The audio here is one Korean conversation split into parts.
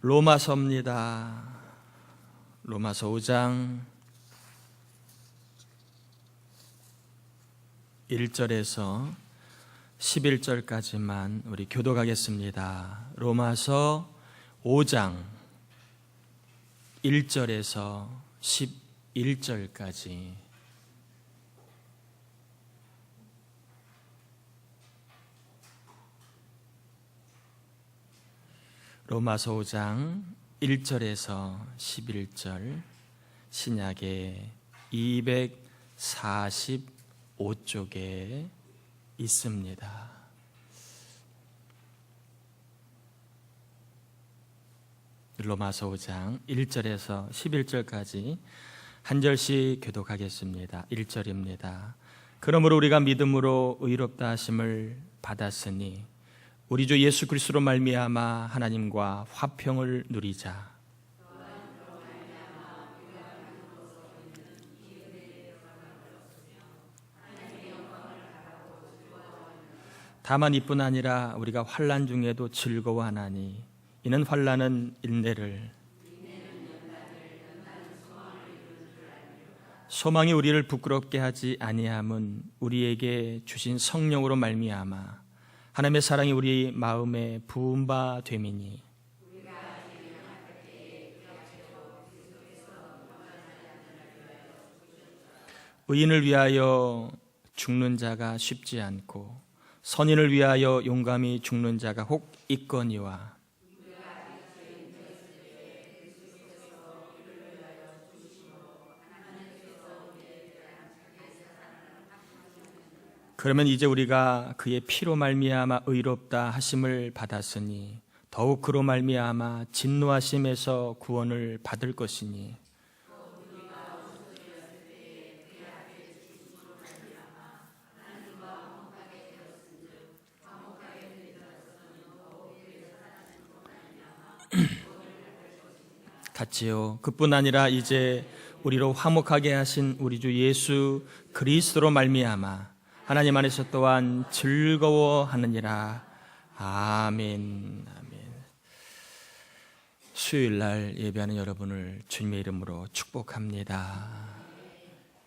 로마서입니다. 로마서 5장 1절에서 11절까지만 우리 교독하겠습니다. 로마서 5장 1절에서 11절까지. 로마서 5장 1절에서 11절, 신약의 245쪽에 있습니다. 로마서 5장 1절에서 11절까지 한 절씩 교독하겠습니다. 1절입니다. 그러므로 우리가 믿음으로 의롭다 하심을 받았으니 우리 주 예수 그리스도로 말미암아 하나님과 화평을 누리자. 다만 이뿐 아니라 우리가 환난 중에도 즐거워하나니 이는 환난은 인내를, 소망이 우리를 부끄럽게 하지 아니함은 우리에게 주신 성령으로 말미암아 하나님의 사랑이 우리 마음에 부은 바 됨이니, 의인을 위하여 죽는 자가 쉽지 않고 선인을 위하여 용감히 죽는 자가 혹 있거니와, 그러면 이제 우리가 그의 피로 말미암아 의롭다 하심을 받았으니 더욱 그로 말미암아 진노하심에서 구원을 받을 것이니, 같이요. 그뿐 아니라 이제 우리로 화목하게 하신 우리 주 예수 그리스도로 말미암아 하나님 안에서 또한 즐거워하느니라. 아멘. 아멘. 수요일 날 예배하는 여러분을 주님의 이름으로 축복합니다.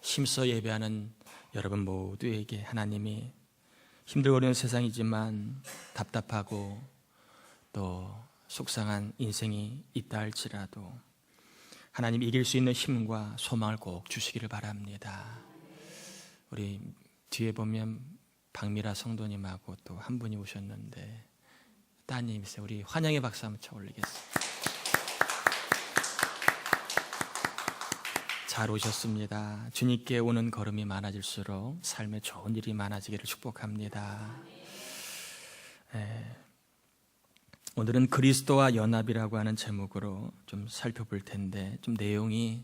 힘써 예배하는 여러분 모두에게 하나님이 힘들고 어려운 세상이지만 답답하고 또 속상한 인생이 있다 할지라도 하나님 이길 수 있는 힘과 소망을 꼭 주시기를 바랍니다. 우리 뒤에 보면 박미라 성도님하고 또 한 분이 오셨는데 따님이세요. 우리 환영의 박수 한번 쳐 올리겠습니다. 잘 오셨습니다. 주님께 오는 걸음이 많아질수록 삶에 좋은 일이 많아지기를 축복합니다. 오늘은 그리스도와 연합이라고 하는 제목으로 좀 살펴볼 텐데 좀 내용이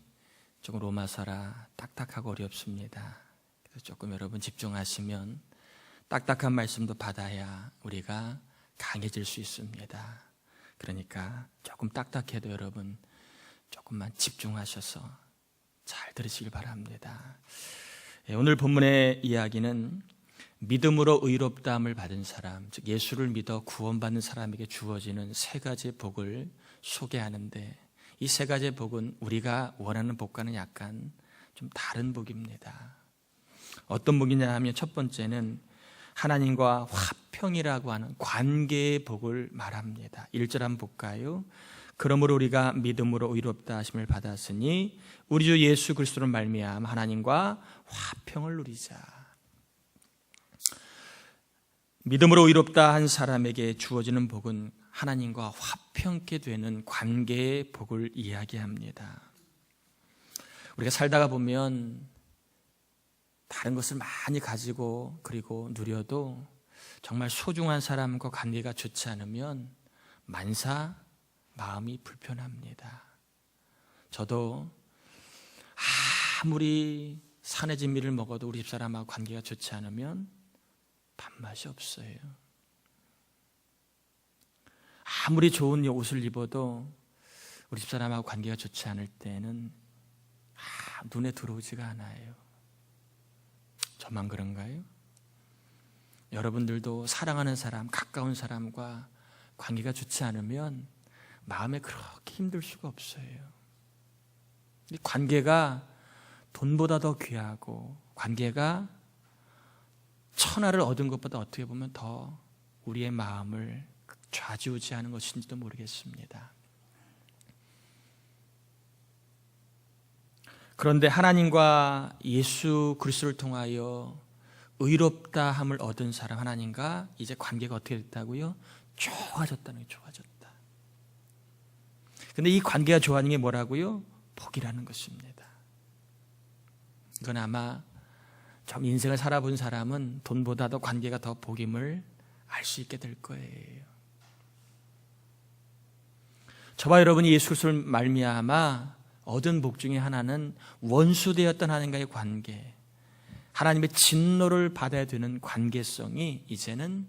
조금 로마서라 딱딱하고 어렵습니다. 그래서 조금 여러분 집중하시면 딱딱한 말씀도 받아야 우리가 강해질 수 있습니다. 그러니까 조금 딱딱해도 여러분 조금만 집중하셔서 잘 들으시길 바랍니다. 오늘 본문의 이야기는 믿음으로 의롭다함을 받은 사람, 즉 예수를 믿어 구원받는 사람에게 주어지는 세 가지의 복을 소개하는데 이 세 가지의 복은 우리가 원하는 복과는 약간 좀 다른 복입니다. 어떤 복이냐 하면 첫 번째는 하나님과 화평이라고 하는 관계의 복을 말합니다. 1절 한번 볼까요? 그러므로 우리가 믿음으로 의롭다 하심을 받았으니 우리 주 예수 그리스도로 말미암아 하나님과 화평을 누리자. 믿음으로 의롭다 한 사람에게 주어지는 복은 하나님과 화평케 되는 관계의 복을 이야기합니다. 우리가 살다가 보면 다른 것을 많이 가지고 그리고 누려도 정말 소중한 사람과 관계가 좋지 않으면 만사 마음이 불편합니다. 저도 아무리 산의 진미를 먹어도 우리 집사람하고 관계가 좋지 않으면 밥맛이 없어요. 아무리 좋은 옷을 입어도 우리 집사람하고 관계가 좋지 않을 때는 눈에 들어오지가 않아요. 저만 그런가요? 여러분들도 사랑하는 사람, 가까운 사람과 관계가 좋지 않으면 마음에 그렇게 힘들 수가 없어요. 이 관계가 돈보다 더 귀하고, 관계가 천하를 얻은 것보다 어떻게 보면 더 우리의 마음을 좌지우지하는 것인지도 모르겠습니다. 그런데 하나님과 예수 그리스도를 통하여 의롭다함을 얻은 사람, 하나님과 이제 관계가 어떻게 됐다고요? 좋아졌다는 게 좋아졌다. 근데 이 관계가 좋아지는 게 뭐라고요? 복이라는 것입니다. 이건 아마 좀 인생을 살아본 사람은 돈보다 더 관계가 더 복임을 알 수 있게 될 거예요. 저와 여러분이 예수 그리스도를 말미암아 얻은 복 중에 하나는 원수되었던 하나님과의 관계, 하나님의 진노를 받아야 되는 관계성이 이제는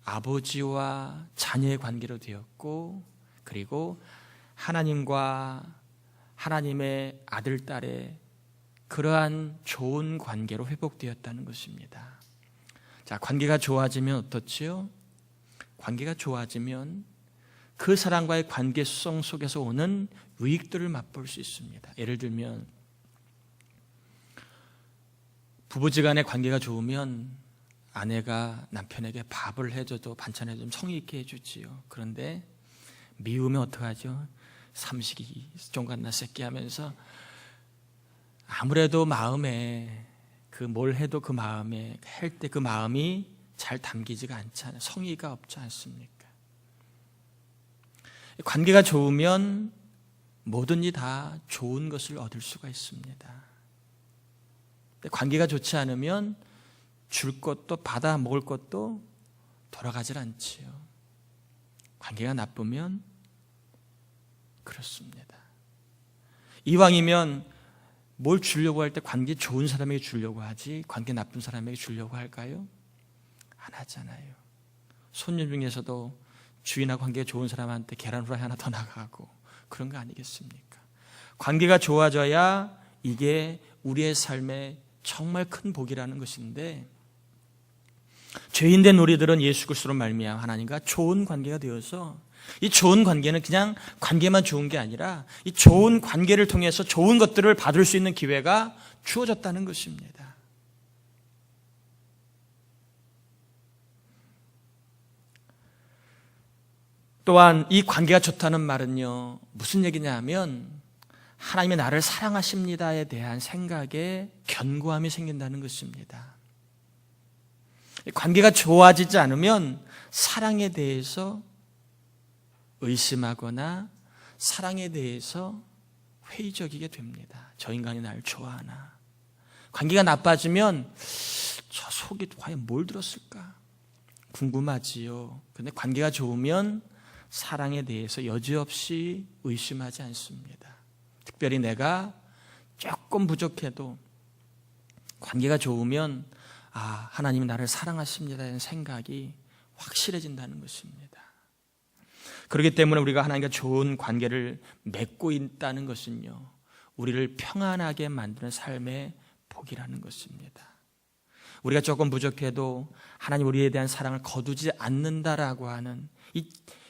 아버지와 자녀의 관계로 되었고, 그리고 하나님과 하나님의 아들, 딸의 그러한 좋은 관계로 회복되었다는 것입니다. 자, 관계가 좋아지면 어떻지요? 관계가 좋아지면 그 사람과의 관계성 속에서 오는 유익들을 맛볼 수 있습니다. 예를 들면 부부지간의 관계가 좋으면 아내가 남편에게 밥을 해줘도 반찬을 좀 성의 있게 해주지요. 그런데 미우면 어떡하죠? 삼식이 종갓나 새끼 하면서 아무래도 마음에 그 뭘 해도 그 마음에 할 때 그 마음이 잘 담기지가 않잖아요. 성의가 없지 않습니까? 관계가 좋으면 뭐든지 다 좋은 것을 얻을 수가 있습니다. 관계가 좋지 않으면 줄 것도 받아 먹을 것도 돌아가질 않지요. 관계가 나쁘면 그렇습니다. 이왕이면 뭘 주려고 할 때 관계 좋은 사람에게 주려고 하지 관계 나쁜 사람에게 주려고 할까요? 안 하잖아요. 손님 중에서도 주인하고 관계가 좋은 사람한테 계란 후라이 하나 더 나가고 그런 거 아니겠습니까? 관계가 좋아져야 이게 우리의 삶에 정말 큰 복이라는 것인데, 죄인된 우리들은 예수 그리스도로 말미암아 하나님과 좋은 관계가 되어서, 이 좋은 관계는 그냥 관계만 좋은 게 아니라 이 좋은 관계를 통해서 좋은 것들을 받을 수 있는 기회가 주어졌다는 것입니다. 또한 이 관계가 좋다는 말은요, 무슨 얘기냐 하면 하나님이 나를 사랑하십니다에 대한 생각에 견고함이 생긴다는 것입니다. 관계가 좋아지지 않으면 사랑에 대해서 의심하거나 사랑에 대해서 회의적이게 됩니다. 저 인간이 나를 좋아하나? 관계가 나빠지면 저 속에 과연 뭘 들었을까? 궁금하지요. 그런데 관계가 좋으면 사랑에 대해서 여지없이 의심하지 않습니다. 특별히 내가 조금 부족해도 관계가 좋으면 하나님이 나를 사랑하십니다라는 생각이 확실해진다는 것입니다. 그렇기 때문에 우리가 하나님과 좋은 관계를 맺고 있다는 것은요, 우리를 평안하게 만드는 삶의 복이라는 것입니다. 우리가 조금 부족해도 하나님 우리에 대한 사랑을 거두지 않는다라고 하는 이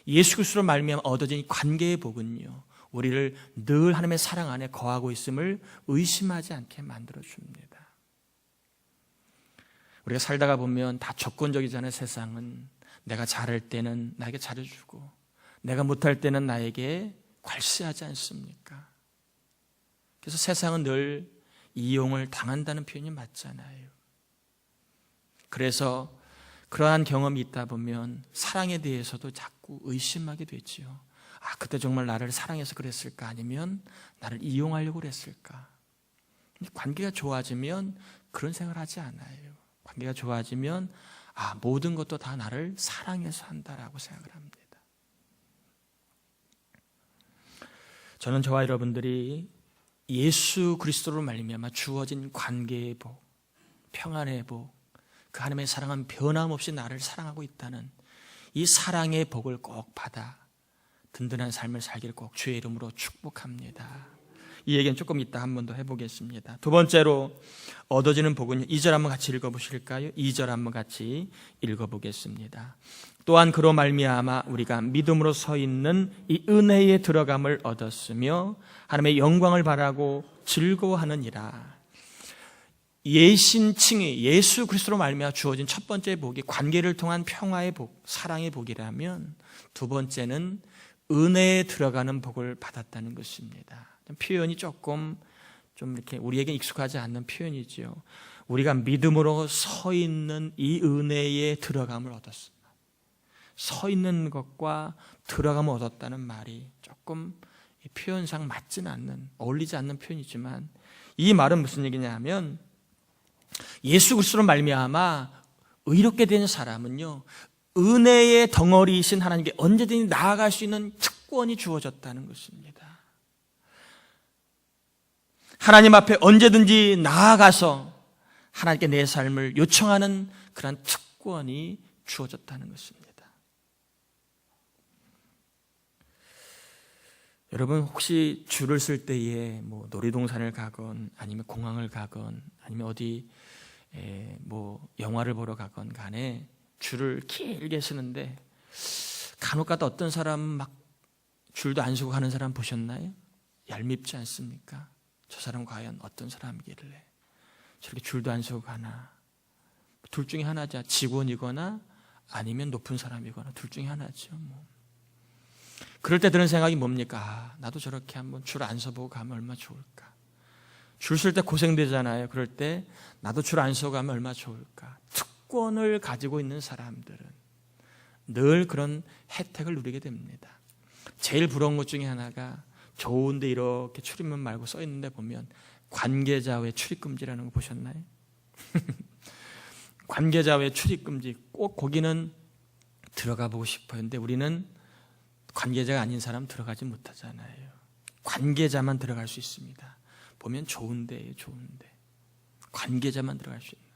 예수 그리스도로 말미암아 얻어진 이 관계의 복은요, 우리를 늘 하나님의 사랑 안에 거하고 있음을 의심하지 않게 만들어줍니다. 우리가 살다가 보면 다 조건적이잖아요. 세상은 내가 잘할 때는 나에게 잘해주고 내가 못할 때는 나에게 괄시하지 않습니까? 그래서 세상은 늘 이용을 당한다는 표현이 맞잖아요. 그래서 그러한 경험이 있다 보면 사랑에 대해서도 자꾸 의심하게 되지요. 그때 정말 나를 사랑해서 그랬을까? 아니면 나를 이용하려고 그랬을까? 관계가 좋아지면 그런 생각을 하지 않아요. 관계가 좋아지면 모든 것도 다 나를 사랑해서 한다라고 생각을 합니다. 저는 저와 여러분들이 예수 그리스도로 말미암아 주어진 관계의 복, 평안의 복, 그 하나님의 사랑은 변함없이 나를 사랑하고 있다는 이 사랑의 복을 꼭 받아 든든한 삶을 살기를 꼭 주의 이름으로 축복합니다. 이 얘기는 조금 이따 한 번 더 해보겠습니다. 두 번째로 얻어지는 복은 2절 한번 같이 읽어보실까요? 2절 한번 같이 읽어보겠습니다. 또한 그로 말미암아 우리가 믿음으로 서 있는 이 은혜에 들어감을 얻었으며 하나님의 영광을 바라고 즐거워하느니라. 예신칭의 예수 그리스도로 말미암아 주어진 첫 번째 복이 관계를 통한 평화의 복, 사랑의 복이라면 두 번째는 은혜에 들어가는 복을 받았다는 것입니다. 표현이 조금 좀 이렇게 우리에게 익숙하지 않는 표현이죠. 우리가 믿음으로 서 있는 이 은혜에 들어감을 얻었습니다. 서 있는 것과 들어감을 얻었다는 말이 조금 표현상 맞지는 않는, 어울리지 않는 표현이지만 이 말은 무슨 얘기냐 하면 예수 그리스도로 말미암아 의롭게 된 사람은요, 은혜의 덩어리이신 하나님께 언제든지 나아갈 수 있는 특권이 주어졌다는 것입니다. 하나님 앞에 언제든지 나아가서 하나님께 내 삶을 요청하는 그런 특권이 주어졌다는 것입니다. 여러분 혹시 줄을 쓸 때에 뭐 놀이동산을 가건 아니면 공항을 가건 아니면 어디 뭐 영화를 보러 가건 간에 줄을 길게 쓰는데 간혹가다 어떤 사람은 막 줄도 안 서고 가는 사람 보셨나요? 얄밉지 않습니까? 저 사람 과연 어떤 사람이길래 저렇게 줄도 안 서고 가나? 둘 중에 하나죠. 직원이거나 아니면 높은 사람이거나 둘 중에 하나죠. 그럴 때 드는 생각이 뭡니까? 나도 저렇게 한번 줄 안 서보고 가면 얼마나 좋을까? 줄 쓸 때 고생되잖아요. 그럴 때 나도 줄 안 서고 가면 얼마나 좋을까? 특권을 가지고 있는 사람들은 늘 그런 혜택을 누리게 됩니다. 제일 부러운 것 중에 하나가 좋은데 이렇게 출입문 말고 써 있는데 보면 관계자 외 출입금지라는 거 보셨나요? 관계자 외 출입금지, 꼭 거기는 들어가 보고 싶어요. 근데 우리는 관계자가 아닌 사람 들어가지 못하잖아요. 관계자만 들어갈 수 있습니다. 보면 좋은데요, 좋은데 관계자만 들어갈 수 있는.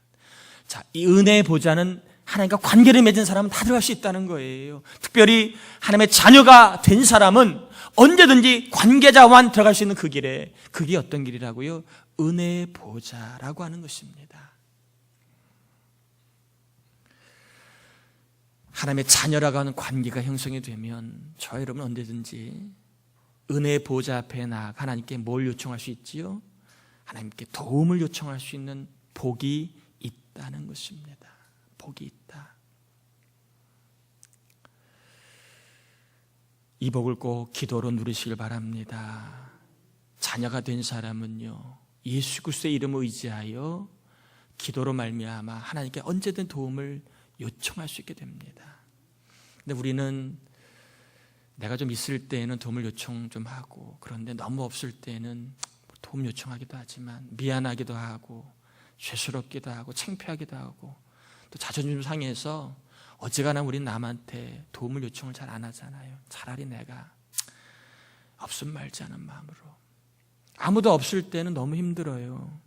자, 이 은혜의 보좌는 하나님과 관계를 맺은 사람은 다 들어갈 수 있다는 거예요. 특별히 하나님의 자녀가 된 사람은 언제든지 관계자만 들어갈 수 있는 그 길에, 그게 어떤 길이라고요? 은혜의 보좌라고 하는 것입니다. 하나님의 자녀라고 하는 관계가 형성이 되면 저 여러분 언제든지 은혜의 보좌 앞에 나아가 하나님께 뭘 요청할 수 있지요? 하나님께 도움을 요청할 수 있는 복이 있다는 것입니다. 복이 있다. 이 복을 꼭 기도로 누리시길 바랍니다. 자녀가 된 사람은요, 예수 그리스도의 이름을 의지하여 기도로 말미암아 하나님께 언제든 도움을 요청할 수 있게 됩니다. 근데 우리는 내가 좀 있을 때에는 도움을 요청 좀 하고, 그런데 너무 없을 때는 도움 요청하기도 하지만 미안하기도 하고 죄스럽기도 하고 창피하기도 하고 또 자존심 상해서 어지간하면 우리는 남한테 도움을 요청을 잘 안 하잖아요. 차라리 내가 없음 말지 않은 마음으로. 아무도 없을 때는 너무 힘들어요.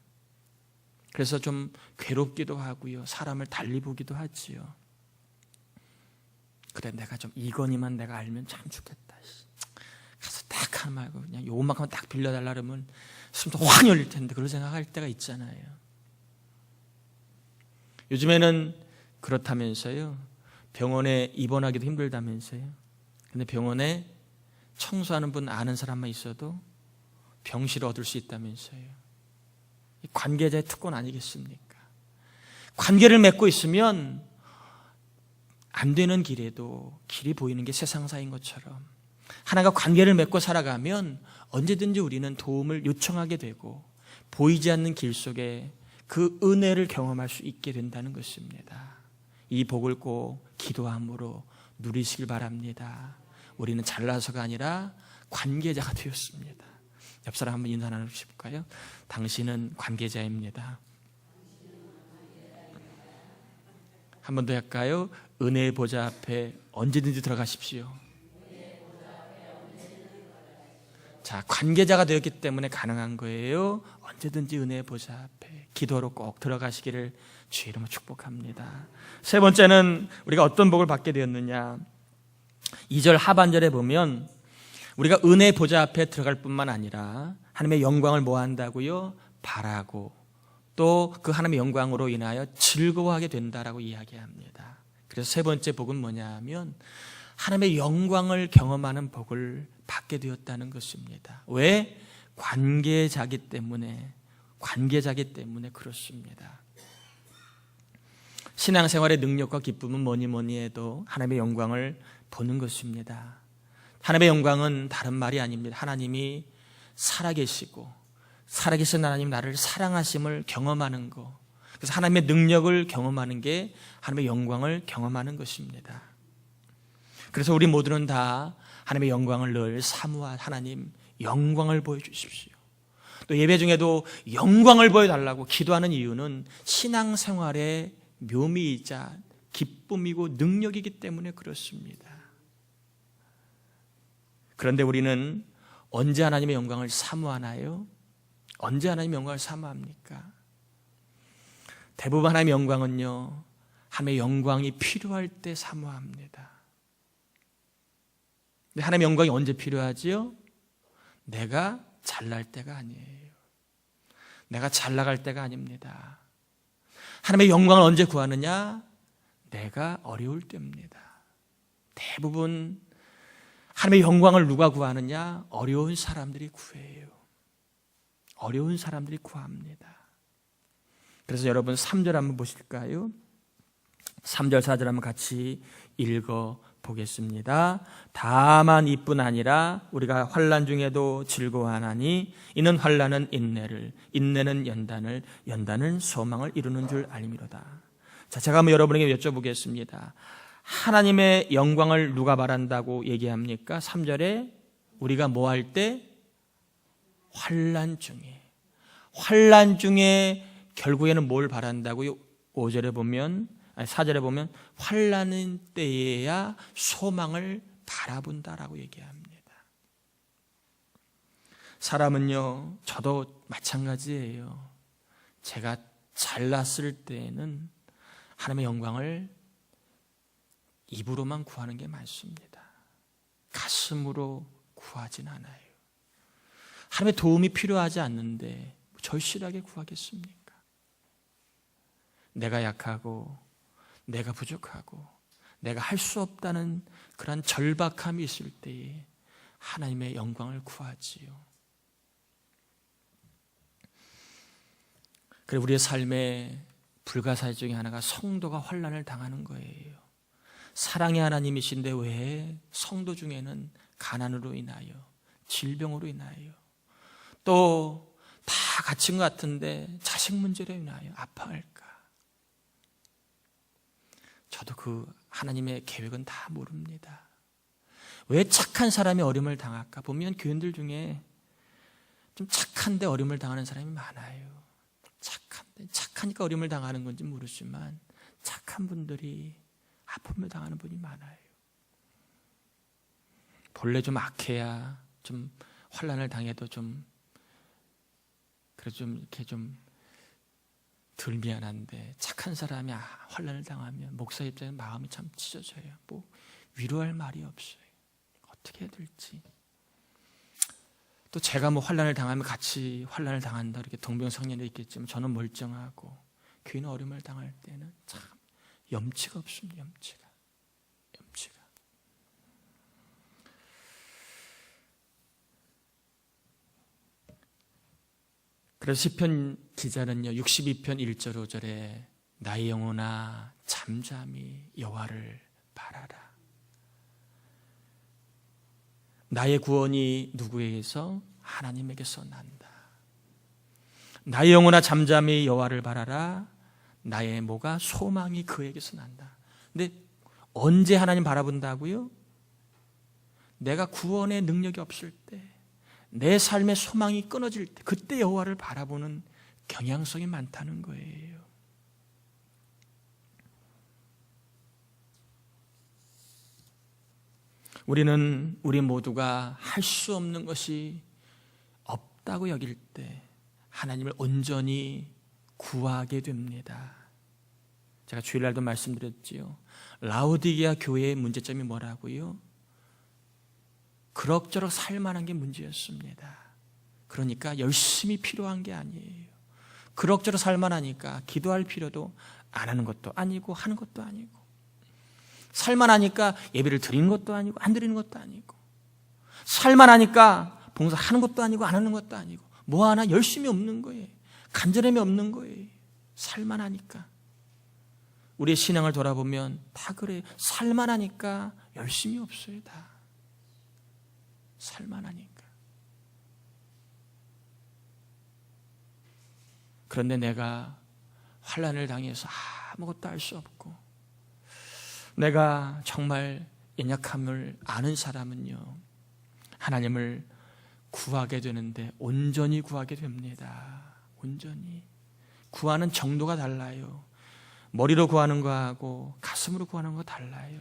그래서 좀 괴롭기도 하고요, 사람을 달리 보기도 하지요. 그래, 내가 좀 이거니만 내가 알면 참 좋겠다. 가서 딱 하는 말고 그냥 요만큼만 딱 빌려달라 그러면 숨도 확 열릴 텐데 그런 생각할 때가 있잖아요. 요즘에는 그렇다면서요, 병원에 입원하기도 힘들다면서요. 근데 병원에 청소하는 분 아는 사람만 있어도 병실을 얻을 수 있다면서요. 관계자의 특권 아니겠습니까? 관계를 맺고 있으면 안 되는 길에도 길이 보이는 게 세상사인 것처럼 하나가 관계를 맺고 살아가면 언제든지 우리는 도움을 요청하게 되고 보이지 않는 길 속에 그 은혜를 경험할 수 있게 된다는 것입니다. 이 복을 꼭 기도함으로 누리시길 바랍니다. 우리는 잘나서가 아니라 관계자가 되었습니다. 옆 사람 한번 인사 나누실까요? 당신은 관계자입니다. 한 번 더 할까요? 은혜의 보좌 앞에 언제든지 들어가십시오. 자, 관계자가 되었기 때문에 가능한 거예요. 언제든지 은혜의 보좌 앞에 기도로 꼭 들어가시기를 주의 이름으로 축복합니다. 세 번째는 우리가 어떤 복을 받게 되었느냐, 2절 하반절에 보면 우리가 은혜의 보좌 앞에 들어갈 뿐만 아니라 하나님의 영광을 뭐 한다고요? 바라고 또 그 하나님의 영광으로 인하여 즐거워하게 된다라고 이야기합니다. 그래서 세 번째 복은 뭐냐 하면 하나님의 영광을 경험하는 복을 받게 되었다는 것입니다. 왜? 관계자기 때문에 그렇습니다. 신앙생활의 능력과 기쁨은 뭐니 해도 하나님의 영광을 보는 것입니다. 하나님의 영광은 다른 말이 아닙니다. 하나님이 살아계시고 살아계신 하나님 나를 사랑하심을 경험하는 것, 그래서 하나님의 능력을 경험하는 게 하나님의 영광을 경험하는 것입니다. 그래서 우리 모두는 다 하나님의 영광을 늘 사모할 하나님 영광을 보여주십시오. 또 예배 중에도 영광을 보여달라고 기도하는 이유는 신앙생활의 묘미이자 기쁨이고 능력이기 때문에 그렇습니다. 그런데 우리는 언제 하나님의 영광을 사모하나요? 언제 하나님의 영광을 사모합니까? 대부분 하나님의 영광은요, 하나님의 영광이 필요할 때 사모합니다. 근데 하나님의 영광이 언제 필요하지요? 내가 잘날 때가 아니에요. 내가 잘 나갈 때가 아닙니다. 하나님의 영광을 언제 구하느냐? 내가 어려울 때입니다. 대부분 하나님의 영광을 누가 구하느냐? 어려운 사람들이 구해요. 어려운 사람들이 구합니다. 그래서 여러분 3절 한번 보실까요? 3절 4절 한번 같이 읽어 보겠습니다. 다만 이뿐 아니라 우리가 환난 중에도 즐거워하나니 이는 환난은 인내를, 인내는 연단을, 연단은 소망을 이루는 줄 알미로다. 자, 제가 한번 여러분에게 여쭤보겠습니다. 하나님의 영광을 누가 바란다고 얘기합니까? 3절에 우리가 뭐 할 때? 환난 중에 결국에는 뭘 바란다고요? 5절에 보면, 4절에 보면 환난의 때에야 소망을 바라본다라고 얘기합니다. 사람은요, 저도 마찬가지예요. 제가 잘났을 때에는 하나님의 영광을 입으로만 구하는 게 많습니다. 가슴으로 구하진 않아요. 하나님의 도움이 필요하지 않는데 절실하게 구하겠습니까? 내가 약하고 내가 부족하고 내가 할 수 없다는 그런 절박함이 있을 때에 하나님의 영광을 구하지요. 그리고 우리의 삶의 불가사의 중에 하나가 성도가 환난을 당하는 거예요. 사랑의 하나님이신데 왜 성도 중에는 가난으로 인하여, 질병으로 인하여, 또 다 갇힌 것 같은데 자식 문제로 인하여 아파할까? 저도 그 하나님의 계획은 다 모릅니다. 왜 착한 사람이 어려움을 당할까? 보면 교인들 중에 좀 착한데 어려움을 당하는 사람이 많아요. 착하니까 어려움을 당하는 건지 모르지만 착한 분들이 아픔을 당하는 분이 많아요. 본래 좀 악해야 좀 환난을 당해도 그래도 좀 이렇게 좀 덜 미안한데 착한 사람이 환난을 당하면 목사 입장에 마음이 참 찢어져요. 뭐 위로할 말이 없어요. 어떻게 해야 될지. 또 제가 뭐 환난을 당하면 같이 환난을 당한다 이렇게 동병상련에 있겠지만 저는 멀쩡하고 교인은 어려움을 당할 때는 참 염치가 없습니다. 염치가. 그래서 시편 기자는요 62편 1절 5절에 나의 영혼아 잠잠히 여호와를 바라라. 나의 구원이 누구에게서? 하나님에게서 난다. 나의 영혼아 잠잠히 여호와를 바라라. 나의 뭐가? 소망이 그에게서 난다. 근데 언제 하나님 바라본다고요? 내가 구원의 능력이 없을 때, 내 삶의 소망이 끊어질 때, 그때 여호와를 바라보는 경향성이 많다는 거예요. 우리 모두가 할 수 없는 것이 없다고 여길 때 하나님을 온전히 구하게 됩니다. 제가 주일날도 말씀드렸지요. 라오디게아 교회의 문제점이 뭐라고요? 그럭저럭 살만한 게 문제였습니다. 그러니까 열심히 필요한 게 아니에요. 그럭저럭 살만 하니까 기도할 필요도 안 하는 것도 아니고 하는 것도 아니고, 살만 하니까 예배를 드리는 것도 아니고 안 드리는 것도 아니고, 살만 하니까 봉사하는 것도 아니고 안 하는 것도 아니고, 뭐 하나 열심히 없는 거예요. 간절함이 없는 거예요. 살만 하니까. 우리의 신앙을 돌아보면 다 그래요. 살만 하니까 열심히 없어요. 다 살만 하니까. 그런데 내가 환난을 당해서 아무것도 할 수 없고, 내가 정말 연약함을 아는 사람은요, 하나님을 구하게 되는데 온전히 구하게 됩니다. 온전히. 구하는 정도가 달라요. 머리로 구하는 거하고 가슴으로 구하는 거 달라요.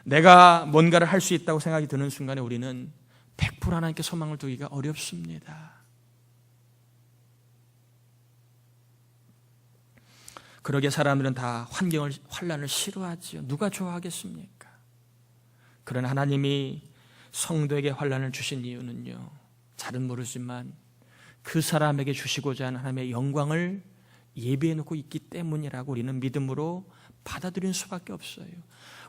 내가 뭔가를 할 수 있다고 생각이 드는 순간에 우리는 100% 하나님께 소망을 두기가 어렵습니다. 그러게 사람들은 다 환난을 싫어하지요. 누가 좋아하겠습니까? 그러나 하나님이 성도에게 환난을 주신 이유는요, 잘은 모르지만 그 사람에게 주시고자 하는 하나님의 영광을 예비해 놓고 있기 때문이라고 우리는 믿음으로 받아들이는 수밖에 없어요.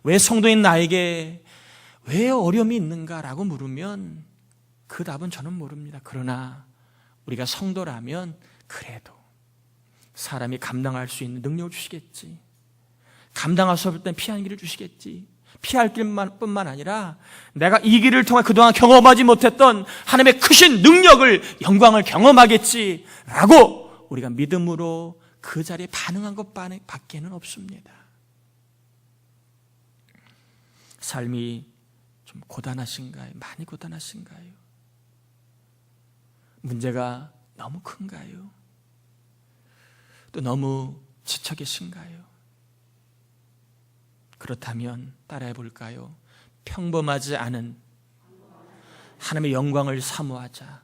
왜 성도인 나에게 왜 어려움이 있는가라고 물으면 그 답은 저는 모릅니다. 그러나 우리가 성도라면 그래도 사람이 감당할 수 있는 능력을 주시겠지. 감당할 수 없을 땐 피하는 길을 주시겠지. 피할 길뿐만 아니라 내가 이 길을 통해 그동안 경험하지 못했던 하나님의 크신 능력을, 영광을 경험하겠지라고 우리가 믿음으로 그 자리에 반응한 것밖에는 없습니다. 삶이 좀 고단하신가요? 많이 고단하신가요? 문제가 너무 큰가요? 또 너무 지쳐 계신가요? 그렇다면 따라해 볼까요? 평범하지 않은 하나님의 영광을 사모하자.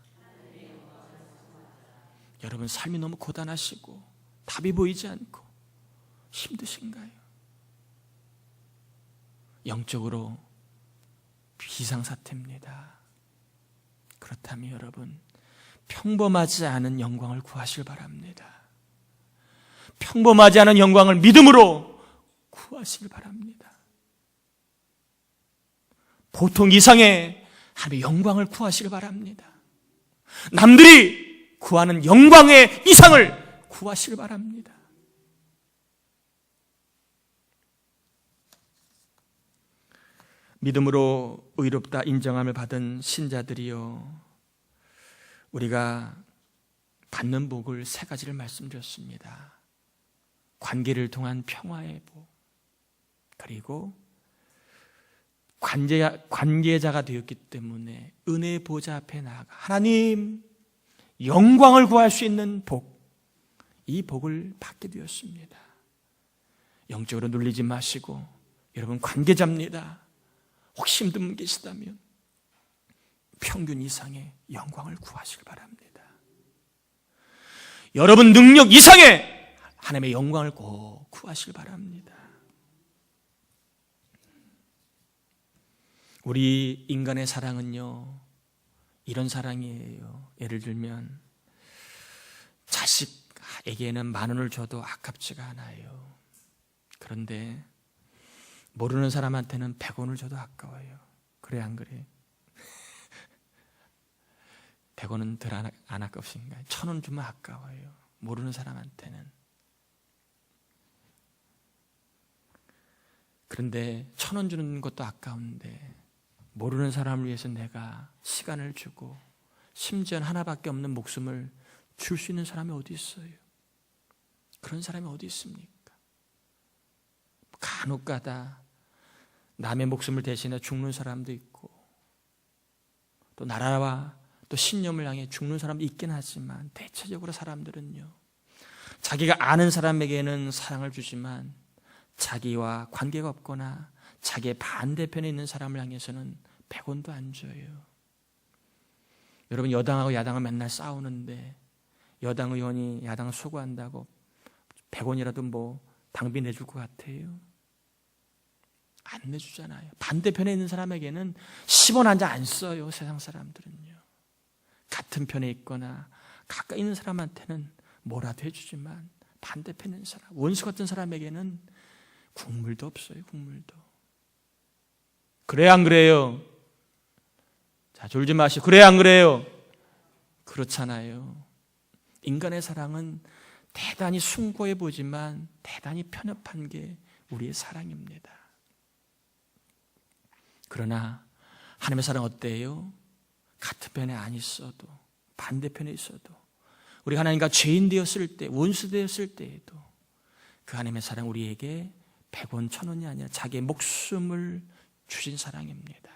여러분, 삶이 너무 고단하시고 답이 보이지 않고 힘드신가요? 영적으로 비상사태입니다. 그렇다면 여러분, 평범하지 않은 영광을 구하시길 바랍니다. 평범하지 않은 영광을 믿음으로 구하시길 바랍니다. 보통 이상의 하나님의 영광을 구하시길 바랍니다. 남들이 구하는 영광의 이상을 구하시길 바랍니다. 믿음으로 의롭다 인정함을 받은 신자들이요, 우리가 받는 복을 세 가지를 말씀드렸습니다. 관계를 통한 평화의 복, 그리고 관계자가 되었기 때문에 은혜의 보좌 앞에 나아가 하나님 영광을 구할 수 있는 복, 이 복을 받게 되었습니다. 영적으로 눌리지 마시고, 여러분 관계자입니다. 혹시 힘든 분 계시다면 평균 이상의 영광을 구하시길 바랍니다. 여러분 능력 이상의 하나님의 영광을 꼭 구하시길 바랍니다. 우리 인간의 사랑은요, 이런 사랑이에요. 예를 들면 자식에게는 10,000원을 줘도 아깝지가 않아요. 그런데 모르는 사람한테는 100원을 줘도 아까워요. 그래 안 그래? 100원은 덜 안 아깝신가요? 1,000원 주면 아까워요. 모르는 사람한테는. 그런데 1,000원 주는 것도 아까운데 모르는 사람을 위해서 내가 시간을 주고 심지어 하나밖에 없는 목숨을 줄 수 있는 사람이 어디 있어요? 그런 사람이 어디 있습니까? 간혹가다 남의 목숨을 대신해 죽는 사람도 있고, 또 나라와 또 신념을 향해 죽는 사람도 있긴 하지만, 대체적으로 사람들은요, 자기가 아는 사람에게는 사랑을 주지만 자기와 관계가 없거나 자기의 반대편에 있는 사람을 향해서는 100원도 안 줘요. 여러분, 여당하고 야당은 맨날 싸우는데 여당 의원이 야당을 수고한다고 100원이라도 뭐 당비 내줄 것 같아요? 안 내주잖아요. 반대편에 있는 사람에게는 10원 한 장 안 써요. 세상 사람들은요. 같은 편에 있거나 가까이 있는 사람한테는 뭐라도 해주지만 반대편에 있는 사람, 원수 같은 사람에게는 국물도 없어요. 국물도. 그래 안 그래요? 자, 졸지 마시고 그래 안 그래요? 그렇잖아요. 인간의 사랑은 대단히 숭고해 보지만 대단히 편협한 게 우리의 사랑입니다. 그러나 하나님의 사랑 어때요? 같은 편에 안 있어도 반대편에 있어도 우리 하나님과 죄인 되었을 때, 원수 되었을 때에도 그 하나님의 사랑 우리에게 100원, 1000원이 아니라 자기의 목숨을 주신 사랑입니다.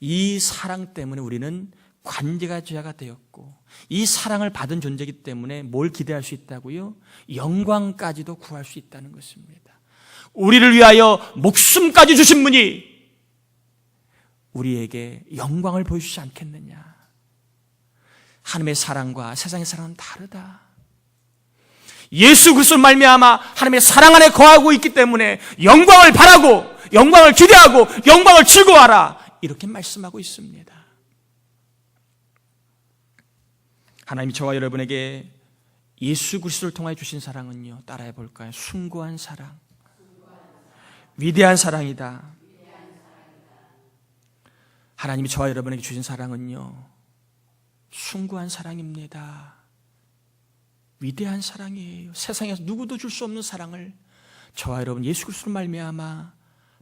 이 사랑 때문에 우리는 관계가 죄가 되었고 이 사랑을 받은 존재이기 때문에 뭘 기대할 수 있다고요? 영광까지도 구할 수 있다는 것입니다. 우리를 위하여 목숨까지 주신 분이 우리에게 영광을 보여주지 않겠느냐. 하나님의 사랑과 세상의 사랑은 다르다. 예수 그리스도로 말미암아 하나님의 사랑 안에 거하고 있기 때문에 영광을 바라고 영광을 기대하고 영광을 즐거워하라 이렇게 말씀하고 있습니다. 하나님이 저와 여러분에게 예수 그리스도를 통하여 주신 사랑은요, 따라해 볼까요? 숭고한 사랑, 위대한 사랑이다. 하나님이 저와 여러분에게 주신 사랑은요, 숭고한 사랑입니다. 위대한 사랑이에요. 세상에서 누구도 줄 수 없는 사랑을 저와 여러분 예수 그리스도로 말미암아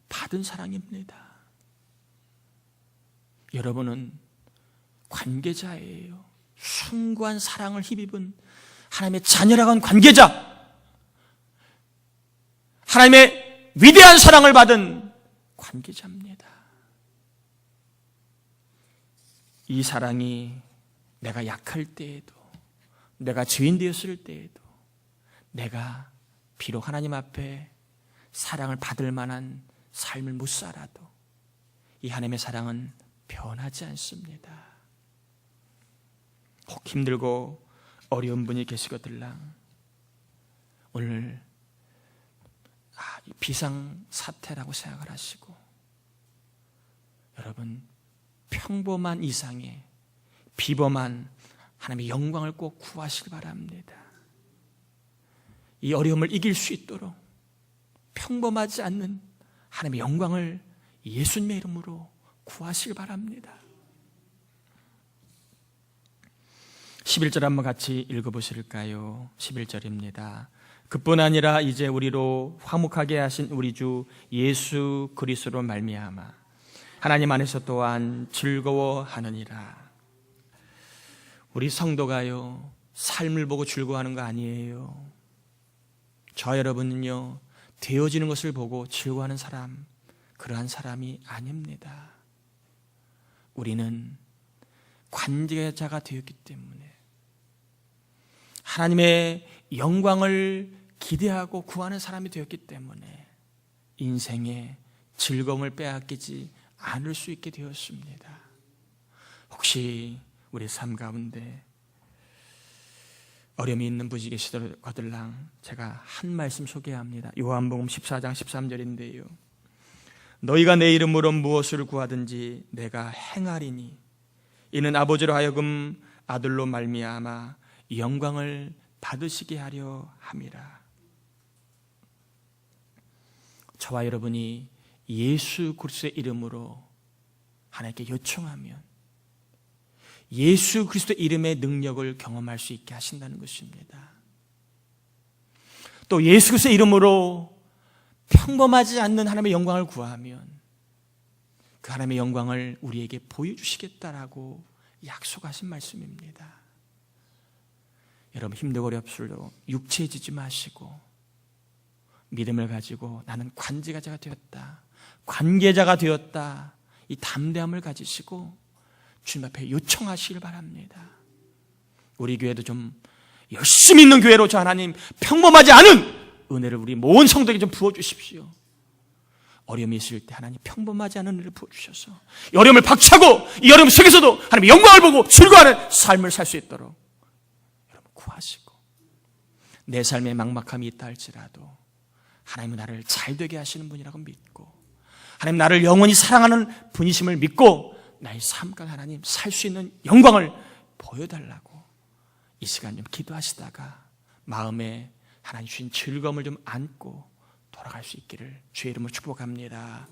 받은 사랑입니다. 여러분은 관계자예요. 숭고한 사랑을 힘입은 하나님의 자녀라고 하는 관계자, 하나님의 위대한 사랑을 받은 관계자입니다. 이 사랑이 내가 약할 때에도, 내가 죄인 되었을 때에도, 내가 비록 하나님 앞에 사랑을 받을 만한 삶을 못 살아도 이 하나님의 사랑은 변하지 않습니다. 혹 힘들고 어려운 분이 계시거들랑 오늘 비상사태라고 생각을 하시고 여러분 평범한 이상의 비범한 하나님의 영광을 꼭 구하시기 바랍니다. 이 어려움을 이길 수 있도록 평범하지 않는 하나님의 영광을 예수님의 이름으로 구하시기 바랍니다. 11절 한번 같이 읽어보실까요? 11절입니다. 그뿐 아니라 이제 우리로 화목하게 하신 우리 주 예수 그리스도로 말미암아 하나님 안에서 또한 즐거워하느니라. 우리 성도가요, 삶을 보고 즐거워하는 거 아니에요. 저 여러분은요, 되어지는 것을 보고 즐거워하는 사람, 그러한 사람이 아닙니다. 우리는 관계자가 되었기 때문에 하나님의 영광을 기대하고 구하는 사람이 되었기 때문에 인생의 즐거움을 빼앗기지 않을 수 있게 되었습니다. 혹시 우리 삶 가운데 어려움이 있는 분이 계시더라들랑 제가 한 말씀 소개합니다. 요한복음 14장 13절인데요. 너희가 내 이름으로 무엇을 구하든지 내가 행하리니 이는 아버지로 하여금 아들로 말미암아 영광을 받으시게 하려 함이라. 저와 여러분이 예수 그리스도의 이름으로 하나님께 요청하면 예수 그리스도의 이름의 능력을 경험할 수 있게 하신다는 것입니다. 또 예수 그리스도의 이름으로 평범하지 않는 하나님의 영광을 구하면 그 하나님의 영광을 우리에게 보여주시겠다라고 약속하신 말씀입니다. 여러분 힘들고 어렵을수록 육체해지지 마시고 믿음을 가지고 나는 관계자가 되었다, 관계자가 되었다, 이 담대함을 가지시고 주님 앞에 요청하시길 바랍니다. 우리 교회도 좀 열심히 있는 교회로 저 하나님 평범하지 않은 은혜를 우리 모든 성도에게 좀 부어주십시오. 어려움이 있을 때 하나님 평범하지 않은 은혜를 부어주셔서 이 어려움을 박차고 이 어려움 속에서도 하나님의 영광을 보고 즐거워하는 삶을 살 수 있도록 여러분 구하시고, 내 삶에 막막함이 있다 할지라도 하나님은 나를 잘되게 하시는 분이라고 믿고, 하나님 나를 영원히 사랑하는 분이심을 믿고 나의 삶과 하나님 살 수 있는 영광을 보여달라고 이 시간 좀 기도하시다가 마음에 하나님 주신 즐거움을 좀 안고 돌아갈 수 있기를 주의 이름으로 축복합니다.